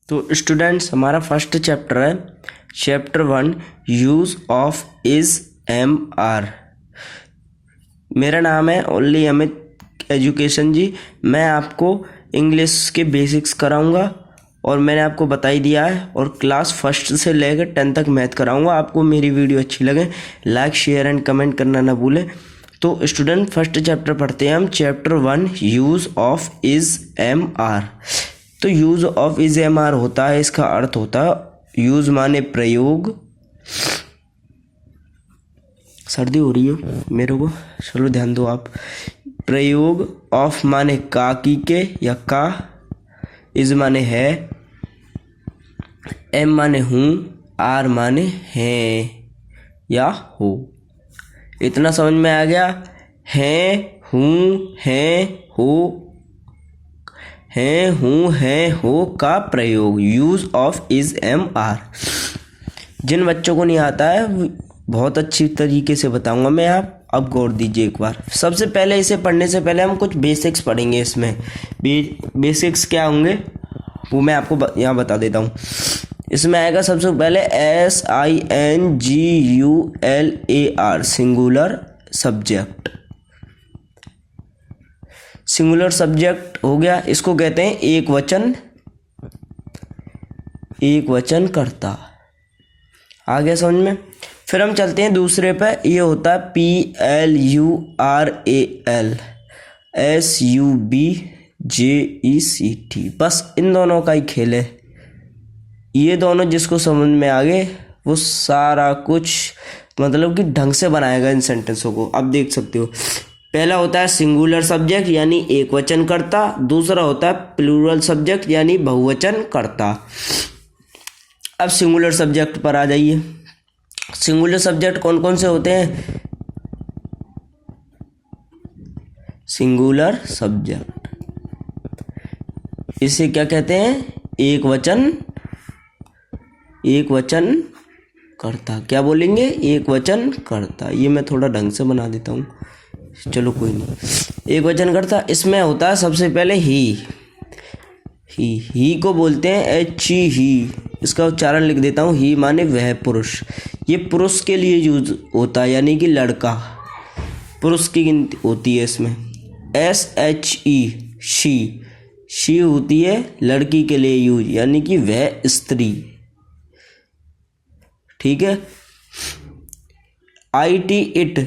तो स्टूडेंट्स हमारा first chapter है chapter 1 use of is am are. मेरा नाम है ओनली अमित एजुकेशन जी। मैं आपको इंग्लिश के बेसिक्स कराऊंगा और मैंने आपको बता ही दिया है, और क्लास फर्स्ट से लेकर 10 तक मैथ कराऊंगा। आपको मेरी वीडियो अच्छी लगे लाइक शेयर एंड कमेंट करना ना भूलें। तो स्टूडेंट फर्स्ट चैप्टर पढ़ते हैं हम, chapter 1 use of is am are. तो use of is am are होता है, इसका अर्थ होता है यूज़ माने प्रयोग। सर्दी हो रही है मेरे को, चलो ध्यान दो आप। प्रयोग ऑफ माने का की के या का, इज माने है, एम माने हूँ, आर माने हैं या हो। इतना समझ में आ गया? हैं, हूँ, हैं, हो, हैं, हूँ, हैं, हो का प्रयोग use of is am are. जिन बच्चों को नहीं आता है बहुत अच्छी तरीके से बताऊंगा मैं, आप अब गौर दीजिए एक बार। सबसे पहले इसे पढ़ने से पहले हम कुछ बेसिक्स पढ़ेंगे। इसमें बेसिक्स क्या होंगे वो मैं आपको यहाँ बता देता हूँ। इसमें आएगा सबसे पहले SINGULAR singular subject. Singular subject हो गया, इसको कहते हैं एक वचन कर्ता। आ गया समझ में? फिर हम चलते हैं दूसरे पे, ये होता है PLURAL SUBJECT। बस इन दोनों का ही खेल है। ये दोनों जिसको समझ में आ गए वो सारा कुछ मतलब कि ढंग से बनाएगा इन सेंटेंसों को। अब देख सकते हो, पहला होता है सिंगुलर सब्जेक्ट यानी एक वचन कर्ता, दूसरा होता है प्लूरल सब्जेक्ट यानी बहुवचन कर्ता। अब सिंगुलर सब्जेक्ट पर आ जाइए। सिंगुलर सब्जेक्ट कौन कौन से होते हैं? सिंगुलर सब्जेक्ट इसे क्या कहते हैं? एक वचन कर्ता। क्या बोलेंगे? एक वचन कर्ता। ये मैं थोड़ा ढंग से बना देता हूँ, चलो कोई नहीं। एक वचन कर्ता, इसमें होता है सबसे पहले ही को बोलते हैं ही। इसका उच्चारण लिख देता हूँ, ही माने वह पुरुष। ये पुरुष के लिए यूज होता है यानी कि लड़का, पुरुष की गिनती होती है इसमें। SHE शी होती है लड़की के लिए यूज यानी कि वह स्त्री। ठीक है। IT इट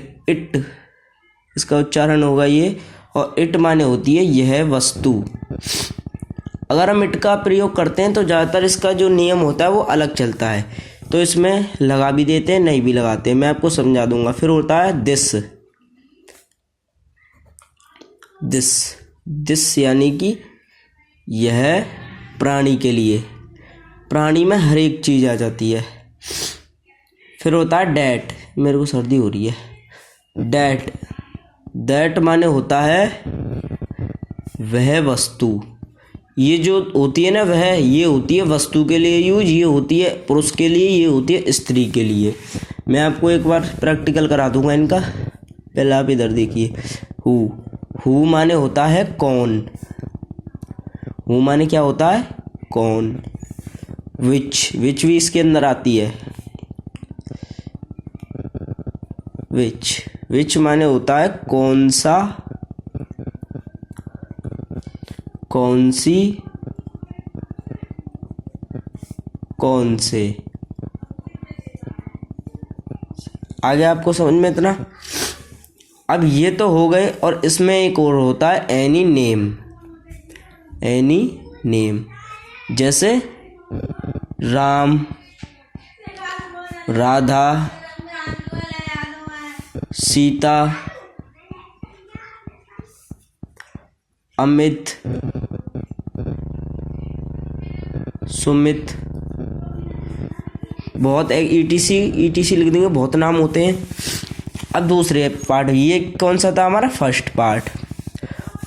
इसका उच्चारण होगा ये, और इट माने होती है यह वस्तु। अगर हम इट का प्रयोग करते हैं तो ज़्यादातर इसका जो नियम होता है वो अलग चलता है, तो इसमें लगा भी देते हैं नहीं भी लगाते हैं, मैं आपको समझा दूंगा। फिर होता है दिस यानी कि यह प्राणी के लिए, प्राणी में हर एक चीज़ आ जाती है। फिर होता है डैट, मेरे को सर्दी हो रही है। डैट माने होता है वह वस्तु। ये जो होती है ना वह, ये होती है वस्तु के लिए यूज, ये होती है पुरुष के लिए, ये होती है स्त्री के लिए। मैं आपको एक बार प्रैक्टिकल करा दूंगा इनका। पहले आप इधर देखिए, हु माने होता है कौन। हु माने क्या होता है? कौन। विच भी इसके अंदर आती है। विच माने होता है कौन सा, कौन सी, कौन से। आगे आपको समझ में इतना? अब ये तो हो गए, और इसमें एक और होता है एनी नेम। जैसे राम, राधा, सीता, अमित, सुमित, बहुत ETC लिख देंगे, बहुत नाम होते हैं। अब दूसरे पार्ट, ये कौन सा था हमारा? First part.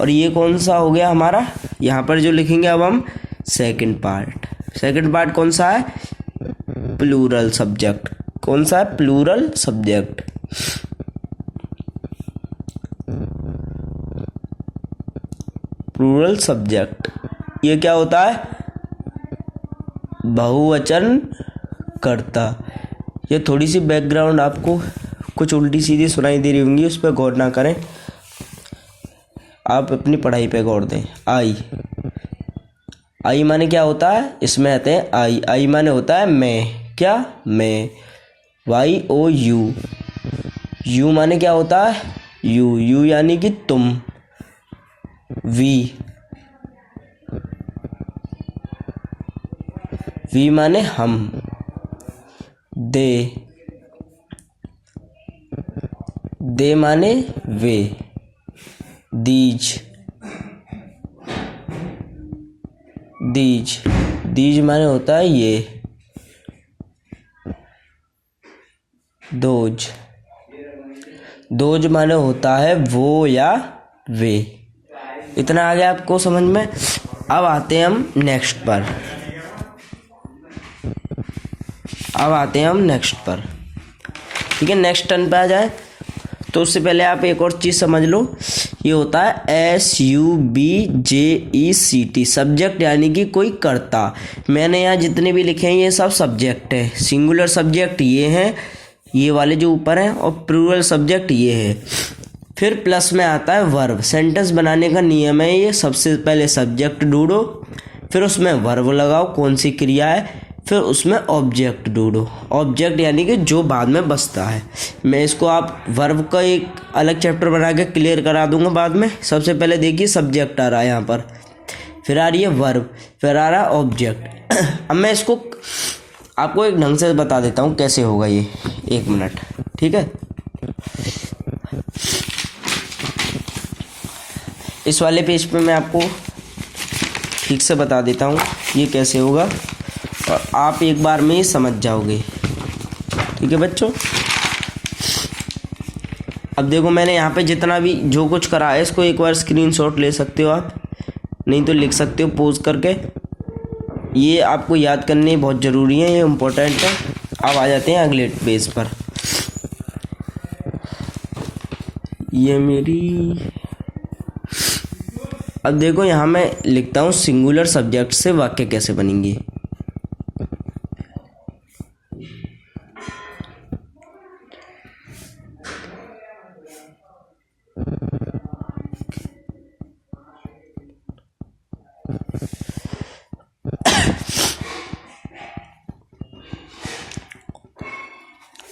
और ये कौन सा हो गया हमारा? यहाँ पर जो लिखेंगे अब हम सेकंड पार्ट। सेकंड पार्ट कौन सा है? Plural subject. कौन सा है? Plural subject. प्लूरल सब्जेक्ट ये क्या होता है? बहुवचन कर्ता। ये थोड़ी सी बैकग्राउंड आपको कुछ उल्टी सीधी सुनाई दे रही होंगी, उस पर गौर ना करें, आप अपनी पढ़ाई पे गौर दें। आई माने क्या होता है, इसमें आते हैं आई माने होता है मैं, क्या मैं, YOU। यू माने क्या होता है, यू यानी कि तुम, वी माने हम, दे माने वे, दीज माने होता है ये, दोज माने होता है वो या वे। इतना आ गया आपको समझ में। अब आते हैं हम नेक्स्ट पर। ठीक है, नेक्स्ट टर्न पे आ जाए तो उससे पहले आप एक और चीज़ समझ लो। ये होता है SUBJECT, सब्जेक्ट यानी कि कोई कर्ता। मैंने यहाँ जितने भी लिखे हैं ये सब सब्जेक्ट है। सिंगुलर सब्जेक्ट ये हैं, ये वाले जो ऊपर हैं, और प्लूरल सब्जेक्ट ये है। फिर प्लस में आता है वर्ब। सेंटेंस बनाने का नियम है ये, सबसे पहले सब्जेक्ट ढूंढो, फिर उसमें वर्ब लगाओ, कौन सी क्रिया है, फिर उसमें ऑब्जेक्ट ढूंढो। ऑब्जेक्ट यानी कि जो बाद में बचता है। मैं इसको आप वर्ब का एक अलग चैप्टर बना के क्लियर करा दूंगा बाद में। सबसे पहले देखिए सब्जेक्ट आ रहा है यहाँ पर, फिर आ रही है वर्ब, फिर आ रहा है ऑब्जेक्ट। अब मैं इसको आपको एक ढंग से बता देता हूँ कैसे होगा ये, 1 मिनट, ठीक है। इस वाले पेज पे मैं आपको ठीक से बता देता हूँ ये कैसे होगा, और आप एक बार में ही समझ जाओगे। ठीक है बच्चों, अब देखो मैंने यहाँ पे जितना भी जो कुछ करा है इसको एक बार स्क्रीनशॉट ले सकते हो आप, नहीं तो लिख सकते हो पॉज करके। ये आपको याद करने बहुत ज़रूरी है, ये इम्पोर्टेंट है। अब आ जाते हैं अगले पेज पर। ये मेरी, अब देखो यहाँ मैं लिखता हूँ सिंगुलर सब्जेक्ट से वाक्य कैसे बनेंगे।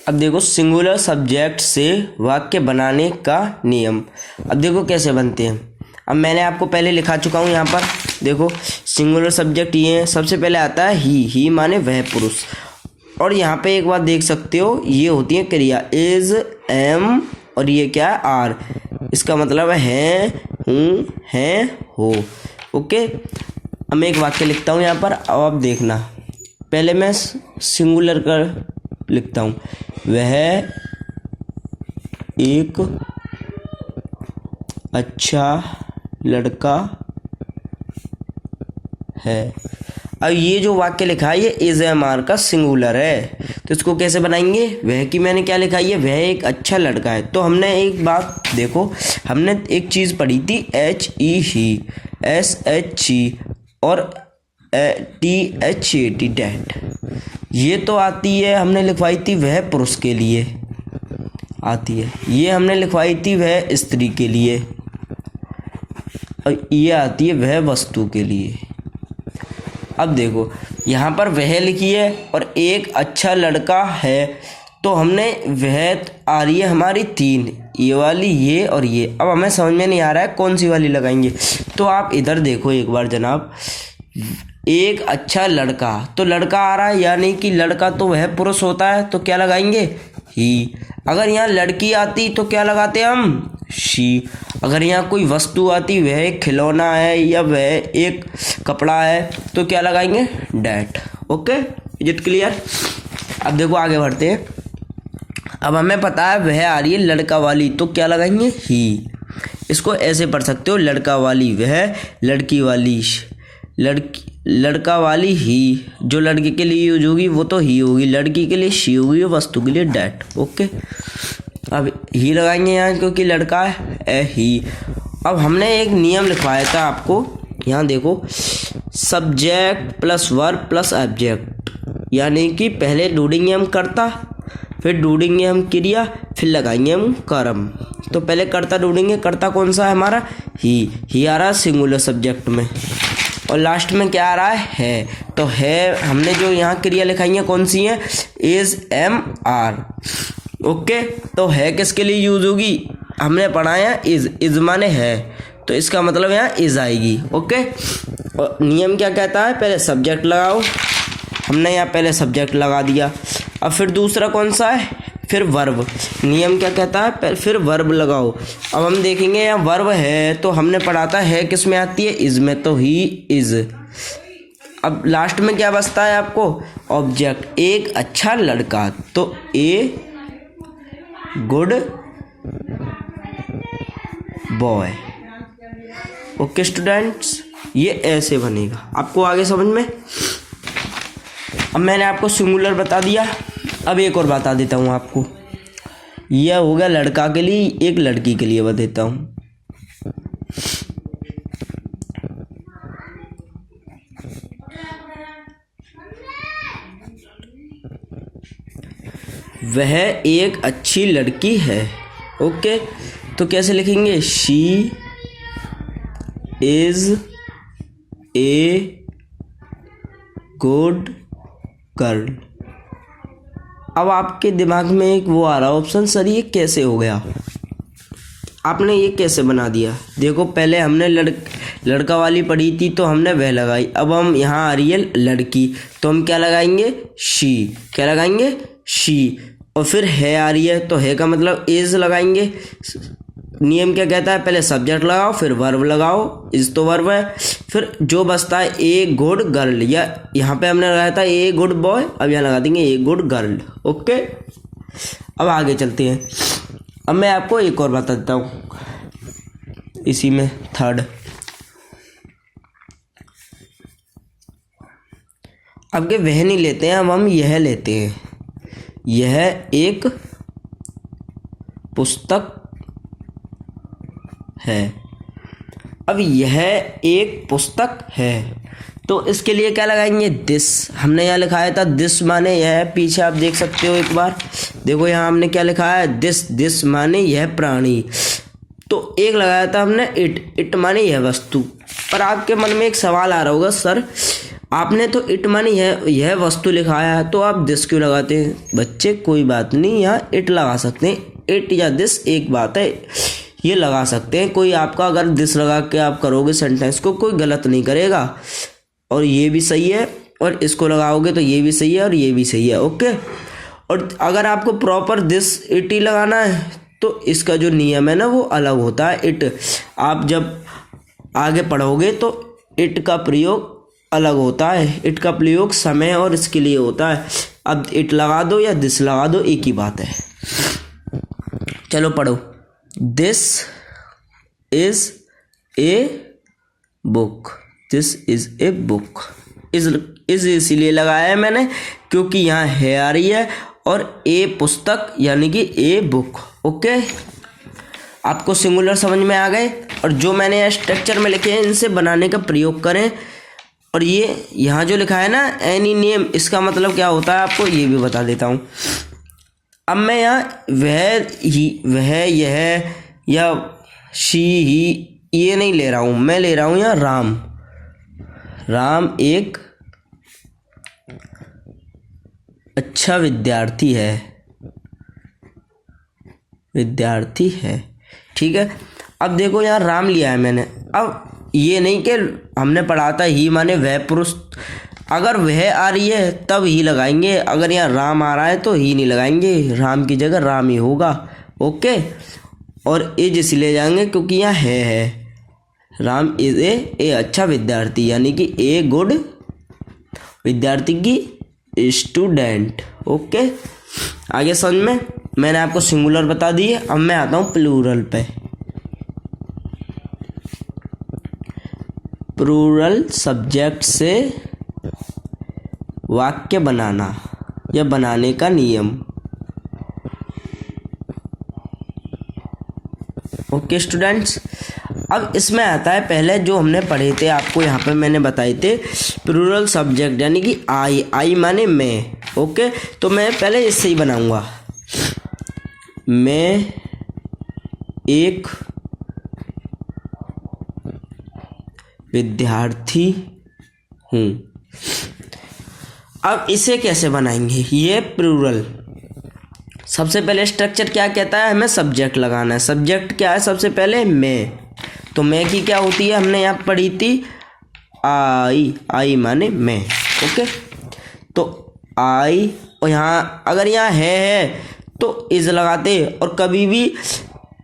अब देखो सिंगुलर सब्जेक्ट से वाक्य बनाने का नियम। अब देखो कैसे बनते हैं। अब मैंने आपको पहले लिखा चुका हूँ यहाँ पर, देखो सिंगुलर सब्जेक्ट ये है। सबसे पहले आता है ही माने वह पुरुष, और यहाँ पे एक बात देख सकते हो, ये होती है क्रिया इज, एम, और ये क्या है आर। इसका मतलब है हूँ, हैं, हो। ओके, अब मैं एक वाक्य लिखता हूँ यहाँ पर। अब आप देखना, पहले मैं सिंगुलर कर लिखता हूँ, वह एक अच्छा लड़का है। अब ये जो वाक्य लिखा है ये इज एम आर का सिंगुलर है, तो इसको कैसे बनाएंगे। वह की मैंने क्या लिखा है, वह एक अच्छा लड़का है। तो हमने एक बात देखो, हमने एक चीज़ पढ़ी थी HE ही, SHE और THAT डैट। ये तो आती है, हमने लिखवाई थी वह पुरुष के लिए आती है, ये हमने लिखवाई थी वह स्त्री के लिए, और ये आती है वह वस्तु के लिए। अब देखो यहाँ पर वह लिखी है और एक अच्छा लड़का है, तो हमने वह आ रही है हमारी 3, ये वाली, ये और ये। अब हमें समझ में नहीं आ रहा है कौन सी वाली लगाएंगे, तो आप इधर देखो एक बार जनाब। एक अच्छा लड़का, तो लड़का आ रहा है, यानी कि लड़का तो वह पुरुष होता है, तो क्या लगाएंगे ही। अगर यहाँ लड़की आती तो क्या लगाते हम, शी। अगर यहाँ कोई वस्तु आती, वह एक खिलौना है या वह एक कपड़ा है, तो क्या लगाएंगे that. Okay, is it clear. अब देखो आगे बढ़ते हैं। अब हमें पता है वह आ रही है लड़का वाली, तो क्या लगाएंगे ही। इसको ऐसे पढ़ सकते हो, लड़का वाली वह, लड़की वाली लड़का वाली ही। जो लड़के के लिए यूज होगी वो तो ही होगी, लड़की के लिए शी होगी, वस्तु के लिए डैट। ओके, अब ही लगाएंगे यहाँ क्योंकि लड़का है ही। अब हमने एक नियम लिखवाया था आपको, यहाँ देखो subject plus verb plus object, यानी कि पहले ढूंढेंगे हम कर्ता, फिर ढूंढेंगे हम क्रिया, फिर लगाएंगे हम कर्म। तो पहले कर्ता ढूंढेंगे। कर्ता कौन सा है हमारा? ही आ रहा है सिंगुलर सब्जेक्ट में, और लास्ट में क्या आ रहा है? तो है हमने जो यहाँ क्रिया लिखाई है कौन सी है? Is, am, are. ओके, तो है किसके लिए यूज होगी? हमने पढ़ा है इज माने है, तो इसका मतलब यहाँ इज आएगी। ओके, और नियम क्या कहता है? पहले सब्जेक्ट लगाओ। हमने यहाँ पहले सब्जेक्ट लगा दिया। अब फिर दूसरा कौन सा है? फिर वर्ब। नियम क्या कहता है? फिर वर्ब लगाओ। अब हम देखेंगे यहाँ वर्ब है, तो हमने पढ़ा था है किस में आती है? इज में, तो ही इज। अब लास्ट में क्या बचता है आपको? ऑब्जेक्ट, एक अच्छा लड़का, तो a good boy. Okay students, ये ऐसे बनेगा। आपको आगे समझ में? अब मैंने आपको सिंगुलर बता दिया, अब एक और बता देता हूँ आपको। यह हो गया लड़का के लिए, एक लड़की के लिए बता देता हूँ। वह एक अच्छी लड़की है। ओके, तो कैसे लिखेंगे? She is a good girl. अब आपके दिमाग में एक वो आ रहा ऑप्शन, सर ये कैसे हो गया? आपने ये कैसे बना दिया? देखो, पहले हमने लड़का वाली पढ़ी थी, तो हमने वह लगाई। अब हम यहाँ आ रही है लड़की, तो हम क्या लगाएंगे? शी। क्या लगाएंगे? शी। और फिर है आ रही है, तो है का मतलब इज लगाएंगे। नियम क्या कहता है? पहले सब्जेक्ट लगाओ, फिर वर्ब लगाओ। इज तो वर्ब है। फिर जो बचता है ए गुड गर्ल, या यहाँ पे हमने लगाया था ए गुड बॉय, अब यहाँ लगा देंगे ए गुड गर्ल। ओके, अब आगे चलते हैं। अब मैं आपको एक और बता देता हूँ इसी में, थर्ड। अब के वह नहीं लेते हैं, अब हम यह लेते हैं। यह एक पुस्तक है। अब यह एक पुस्तक है, तो इसके लिए क्या लगाएंगे? दिस। हमने यहाँ लिखाया था दिस माने यह, पीछे आप देख सकते हो एक बार। देखो यहाँ हमने क्या लिखा है? दिस माने यह प्राणी। तो एक लगाया था हमने इट माने यह वस्तु। पर आपके मन में एक सवाल आ रहा होगा, सर आपने तो इट माने यह वस्तु लिखाया है, तो आप दिस क्यों लगाते हैं? बच्चे कोई बात नहीं, यहाँ इट लगा सकते हैं। इट या दिस एक बात है, ये लगा सकते हैं। कोई आपका अगर दिस लगा के आप करोगे सेंटेंस को, कोई गलत नहीं करेगा, और ये भी सही है, और इसको लगाओगे तो ये भी सही है और ये भी सही है। ओके, और अगर आपको प्रॉपर दिस इट ही लगाना है, तो इसका जो नियम है ना वो अलग होता है। इट आप जब आगे पढ़ोगे तो इट का प्रयोग अलग होता है। इट का प्रयोग समय और इसके लिए होता है। अब इट लगा दो या दिस लगा दो, एक ही बात है। चलो पढ़ो। This is a book. This is a book. Is इसीलिए लगाया है मैंने क्योंकि यहाँ है आ रही है, और ए पुस्तक यानी कि ए बुक। ओके, आपको सिंगुलर समझ में आ गए, और जो मैंने स्ट्रक्चर में लिखे हैं इनसे बनाने का प्रयोग करें। और ये यहाँ जो लिखा है ना एनी नेम, इसका मतलब क्या होता है आपको ये भी बता देता हूँ। अब मैं यहाँ वह यह या शी ही ये नहीं ले रहा हूँ, मैं ले रहा हूँ यहाँ राम। राम एक अच्छा विद्यार्थी है। ठीक है, अब देखो यहाँ राम लिया है मैंने। अब ये नहीं कि हमने पढ़ा था ही माने वह पुरुष, अगर वह आ रही है तब ही लगाएंगे, अगर यहाँ राम आ रहा है तो ही नहीं लगाएंगे, राम की जगह राम ही होगा। ओके, और इज इसलिए जाएंगे क्योंकि यहाँ है। राम इज ए अच्छा विद्यार्थी, यानी कि ए गुड विद्यार्थी की स्टूडेंट। ओके, आगे समझ में? मैंने आपको सिंगुलर बता दी है। अब मैं आता हूँ प्लूरल पे। प्लूरल सब्जेक्ट से वाक्य बनाना या बनाने का नियम। ओके स्टूडेंट्स, अब इसमें आता है पहले जो हमने पढ़े थे, आपको यहाँ पे मैंने बताए थे प्लूरल सब्जेक्ट, यानी कि आई माने मैं। ओके, तो मैं पहले इससे ही बनाऊंगा, मैं एक विद्यार्थी हूँ। अब इसे कैसे बनाएंगे, ये प्लूरल। सबसे पहले स्ट्रक्चर क्या कहता है, हमें सब्जेक्ट लगाना है। सब्जेक्ट क्या है, सबसे पहले मैं, तो मैं की क्या होती है, हमने यहाँ पढ़ी थी आई माने मैं। ओके, तो आई, और यहाँ अगर यहाँ है तो इज लगाते, और कभी भी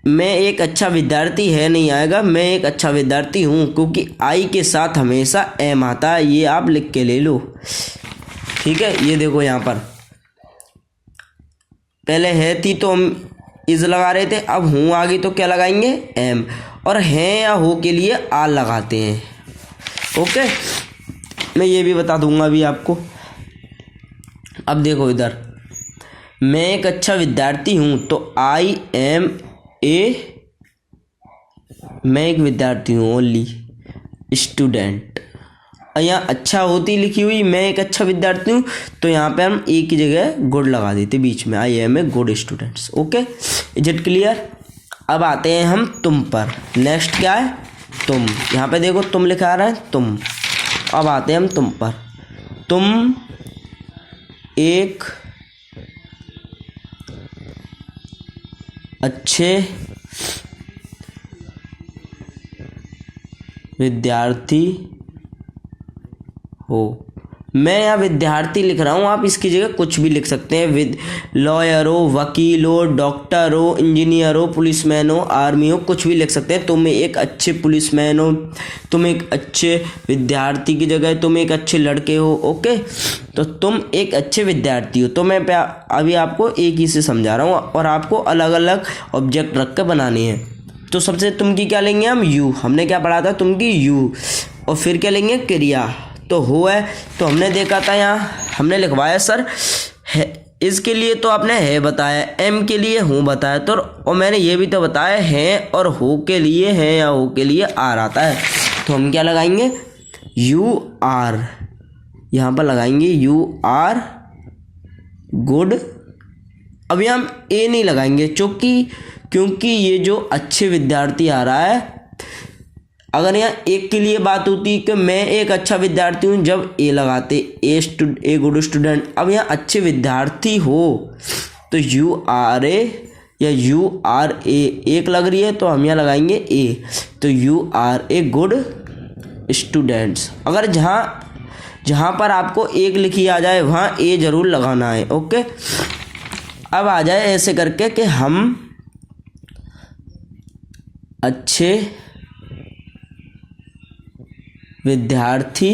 मैं एक अच्छा विद्यार्थी है नहीं आएगा, मैं एक अच्छा विद्यार्थी हूँ, क्योंकि आई के साथ हमेशा एम आता है। ये आप लिख के ले लो, ठीक है। ये देखो यहाँ पर पहले है थी तो हम इज लगा रहे थे, अब हूँ आ गई तो क्या लगाएंगे, एम, और हैं या हो के लिए आर लगाते हैं। ओके, मैं ये भी बता दूंगा अभी आपको। अब देखो इधर, मैं एक अच्छा विद्यार्थी हूँ, तो आई एम मैं एक विद्यार्थी हूँ, ओनली स्टूडेंट। यहाँ अच्छा होती लिखी हुई, मैं एक अच्छा विद्यार्थी हूँ, तो यहाँ पे हम ए की जगह गुड लगा देते बीच में, I am a good students. Okay, is it clear. अब आते हैं हम तुम पर। नेक्स्ट क्या है, तुम। यहाँ पे देखो तुम लिखा आ रहा है, तुम। अब आते हैं हम तुम पर। तुम एक अच्छे विद्यार्थी हो। मैं यहाँ विद्यार्थी लिख रहा हूँ, आप इसकी जगह कुछ भी लिख सकते हैं, लॉयर हो, वकील हो, डॉक्टर हो, इंजीनियर हो, पुलिसमैन हो, आर्मी हो, कुछ भी लिख सकते हैं। तुम एक अच्छे पुलिसमैन हो, तुम एक अच्छे विद्यार्थी की जगह तुम एक अच्छे लड़के हो। ओके, तो तुम एक अच्छे विद्यार्थी हो। तो मैं अभी आपको एक ही से समझा रहा हूँ, और आपको अलग अलग ऑब्जेक्ट रख कर बनाने हैं। तो सबसे तुम की क्या लेंगे हम, यू। हमने क्या पढ़ा था, तुम की यू, और फिर क्या लेंगे, क्रिया। तो हो है, तो हमने देखा था यहाँ हमने लिखवाया सर है, इसके लिए तो आपने है बताया, एम के लिए हूँ बताया, तो और मैंने ये भी तो बताया है, और हो के लिए है या हो के लिए आर आता है। तो हम क्या लगाएंगे, यू आर, यहाँ पर लगाएंगे यू आर गुड। अभी हम ए नहीं लगाएंगे, क्योंकि ये जो अच्छे विद्यार्थी आ रहा है, अगर यहाँ एक के लिए बात होती कि मैं एक अच्छा विद्यार्थी हूँ, जब ए लगाते, ए गुड स्टूडेंट। अब यहाँ अच्छे विद्यार्थी हो तो यू आर ए या यू आर ए, एक लग रही है तो हम यहाँ लगाएंगे ए, तो you are a good students. अगर जहाँ पर आपको एक लिखी आ जाए वहाँ ए जरूर लगाना है। ओके, अब आ जाए ऐसे करके कि हम अच्छे विद्यार्थी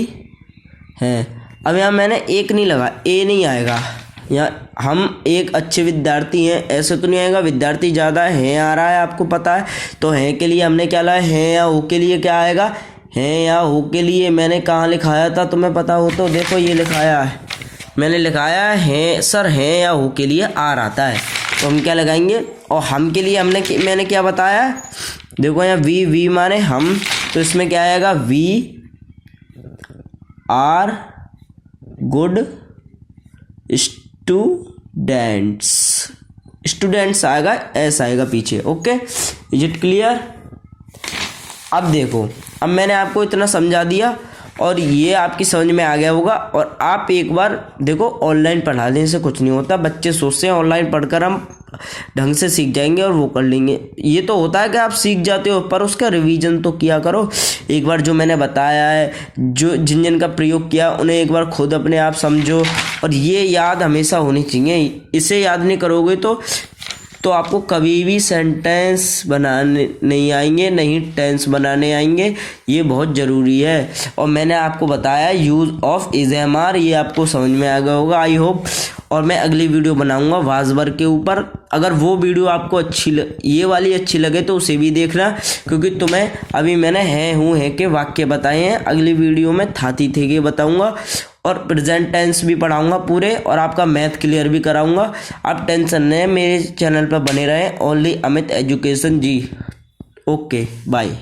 हैं। अब यहाँ मैंने एक नहीं लगा, ए नहीं आएगा, यहाँ हम एक अच्छे विद्यार्थी हैं ऐसे तो नहीं आएगा, विद्यार्थी ज़्यादा है आ रहा है आपको पता है। तो हैं के लिए हमने क्या लाया, हैं या हो के लिए क्या आएगा, हैं या हो के लिए मैंने कहाँ लिखाया था तुम्हें पता हो तो देखो, ये लिखाया है, मैंने लिखाया है सर, हैं या हो के लिए आर आता है। तो हम क्या लगाएंगे, और हम के लिए मैंने क्या बताया, देखो यहाँ वी माने हम, तो इसमें क्या आएगा, वी आर गुड स्टूडेंट्स आएगा, ऐसा आएगा पीछे। Okay, is it clear. अब देखो, अब मैंने आपको इतना समझा दिया और ये आपकी समझ में आ गया होगा। और आप एक बार देखो, ऑनलाइन पढ़ाने से कुछ नहीं होता, बच्चे सोचते हैं ऑनलाइन पढ़कर हम ढंग से सीख जाएंगे और वो कर लेंगे। ये तो होता है कि आप सीख जाते हो, पर उसका रिवीजन तो किया करो। एक बार जो मैंने बताया है, जो जिन का प्रयोग किया उन्हें एक बार खुद अपने आप समझो, और ये याद हमेशा होनी चाहिए। इसे याद नहीं करोगे तो आपको कभी भी सेंटेंस बनाने नहीं आएंगे, नहीं टेंस बनाने आएंगे। ये बहुत ज़रूरी है। और मैंने आपको बताया use of is am are, ये आपको समझ में आ गया होगा आई होप। और मैं अगली वीडियो बनाऊंगा वाजवर के ऊपर। अगर वो वीडियो आपको ये वाली अच्छी लगे तो उसे भी देखना, क्योंकि तुम्हें अभी मैंने है हूँ है के वाक्य बताए हैं। अगली वीडियो में थाती थे के बताऊंगा और प्रेजेंट टेंस भी पढ़ाऊंगा पूरे, और आपका मैथ क्लियर भी कराऊंगा। आप टेंशन नहीं, मेरे चैनल पर बने रहें, only Amit education ji. Okay, bye.